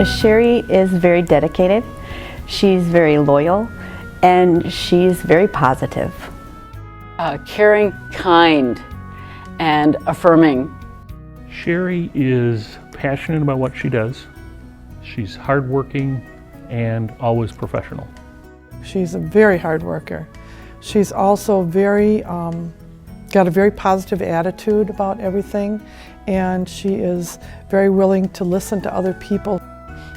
Cheri is very dedicated, she's very loyal, and she's very positive. Caring, kind, and affirming. Cheri is passionate about what she does. She's hardworking and always professional. She's a very hard worker. She's also got a very positive attitude about everything, and she is very willing to listen to other people.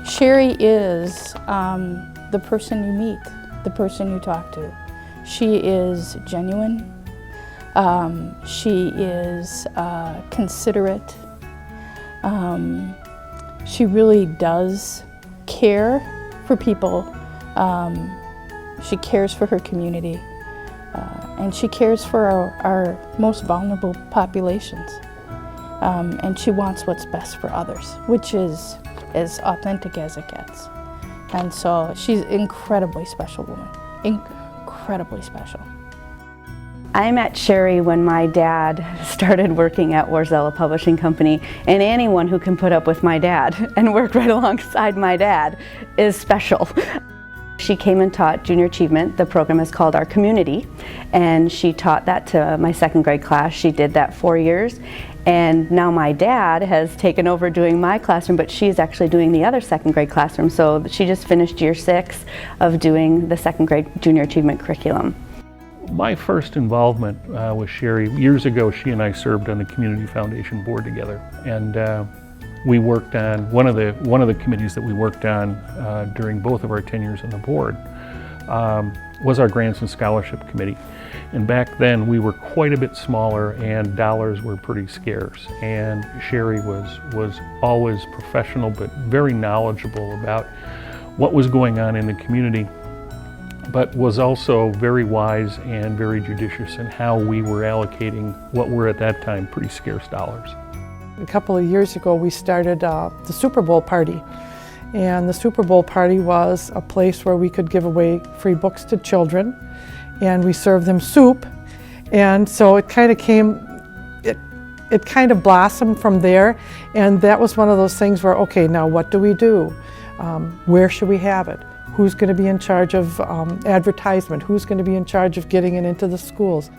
Cheri is the person you meet, the person you talk to. She is genuine. She is considerate. She really does care for people. She cares for her community. And she cares for our most vulnerable populations. And she wants what's best for others, which is as authentic as it gets. And so she's an incredibly special woman, incredibly special. I met Cheri when my dad started working at Warzella Publishing Company, and anyone who can put up with my dad and work right alongside my dad is special. She came and taught Junior Achievement. The program is called Our Community, and she taught that to my second grade class. She did that 4 years, and now my dad has taken over doing my classroom, but she's actually doing the other second grade classroom. So she just finished year 6 of doing the second grade Junior Achievement curriculum. My first involvement with Cheri, years ago, she and I served on the Community Foundation board together, and we worked on one of the committees that we worked on during both of our tenures on the board was our Grants and Scholarship Committee. And back then we were quite a bit smaller and dollars were pretty scarce. And Cheri was always professional but very knowledgeable about what was going on in the community, but was also very wise and very judicious in how we were allocating what were at that time pretty scarce dollars. A couple of years ago we started the Super Bowl party. And the Super Bowl party was a place where we could give away free books to children, and we served them soup. And so it kind of it kind of blossomed from there, and that was one of those things where, okay, now what do we do? Where should we have it? Who's going to be in charge of advertisement? Who's going to be in charge of getting it into the schools?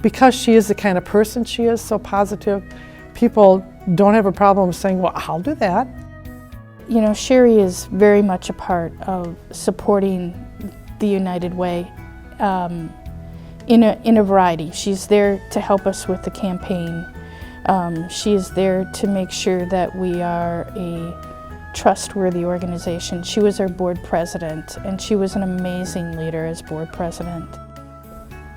Because she is the kind of person she is, so positive, people don't have a problem saying, well, I'll do that. You know, Cheri is very much a part of supporting the United Way in a variety. She's there to help us with the campaign. She is there to make sure that we are a trustworthy organization. She was our board president, and she was an amazing leader as board president.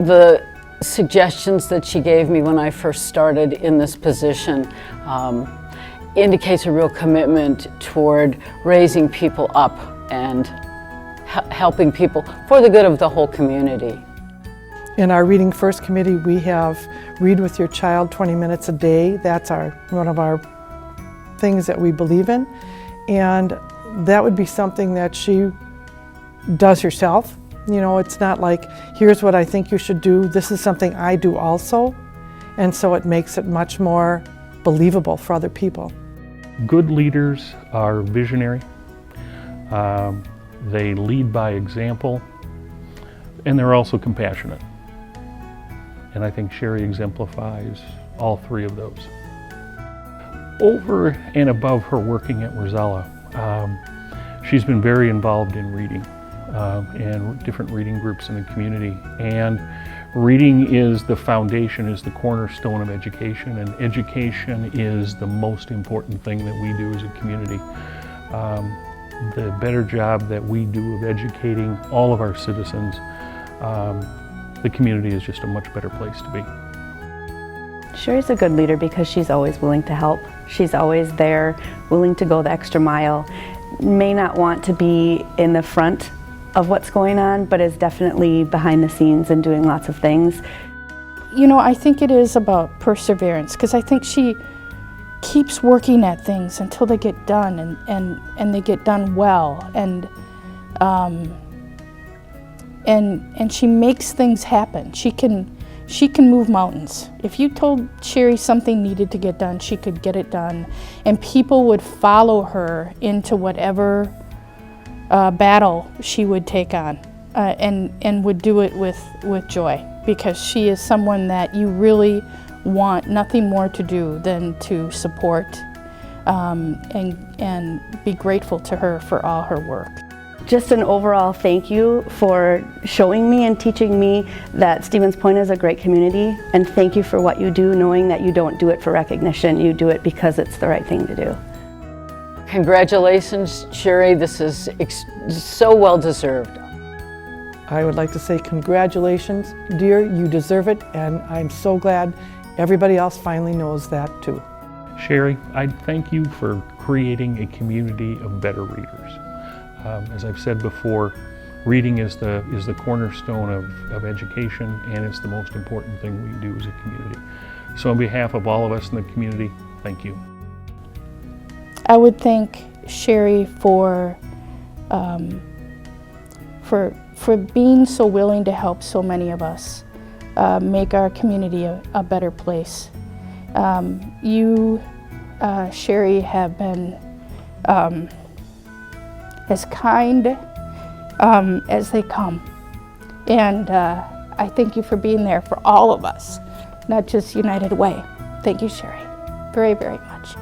The suggestions that she gave me when I first started in this position indicates a real commitment toward raising people up and helping people for the good of the whole community. In our Reading First committee, we have Read with Your Child 20 minutes a day. That's one of our things that we believe in. And that would be something that she does herself. You know, it's not like, here's what I think you should do. This is something I do also. And so it makes it much more believable for other people. Good leaders are visionary. They lead by example, and they're also compassionate. And I think Cheri exemplifies all 3 of those. Over and above her working at Warzella, she's been very involved in reading and different reading groups in the community. And reading is the foundation, is the cornerstone of education, and education is the most important thing that we do as a community. The better job that we do of educating all of our citizens, the community is just a much better place to be. Cheri's a good leader because she's always willing to help. She's always there, willing to go the extra mile. May not want to be in the front of what's going on, but is definitely behind the scenes and doing lots of things. You know, I think it is about perseverance, because I think she keeps working at things until they get done, and they get done well, and she makes things happen. She can she can move mountains. If you told Cheri something needed to get done, she could get it done. And people would follow her into whatever battle she would take on, and would do it with joy, because she is someone that you really want nothing more to do than to support and be grateful to her for all her work. Just an overall thank you for showing me and teaching me that Stevens Point is a great community, and thank you for what you do, knowing that you don't do it for recognition, you do it because it's the right thing to do. Congratulations, Cheri. This is so well deserved. I would like to say congratulations, dear, you deserve it, and I'm so glad everybody else finally knows that too. Cheri, I thank you for creating a community of better readers. As I've said before, reading is the cornerstone of education, and it's the most important thing we do as a community. So on behalf of all of us in the community, thank you. I would thank Cheri for being so willing to help so many of us make our community a better place. You, Cheri, have been as kind as they come. And I thank you for being there for all of us, not just United Way. Thank you, Cheri, very, very much.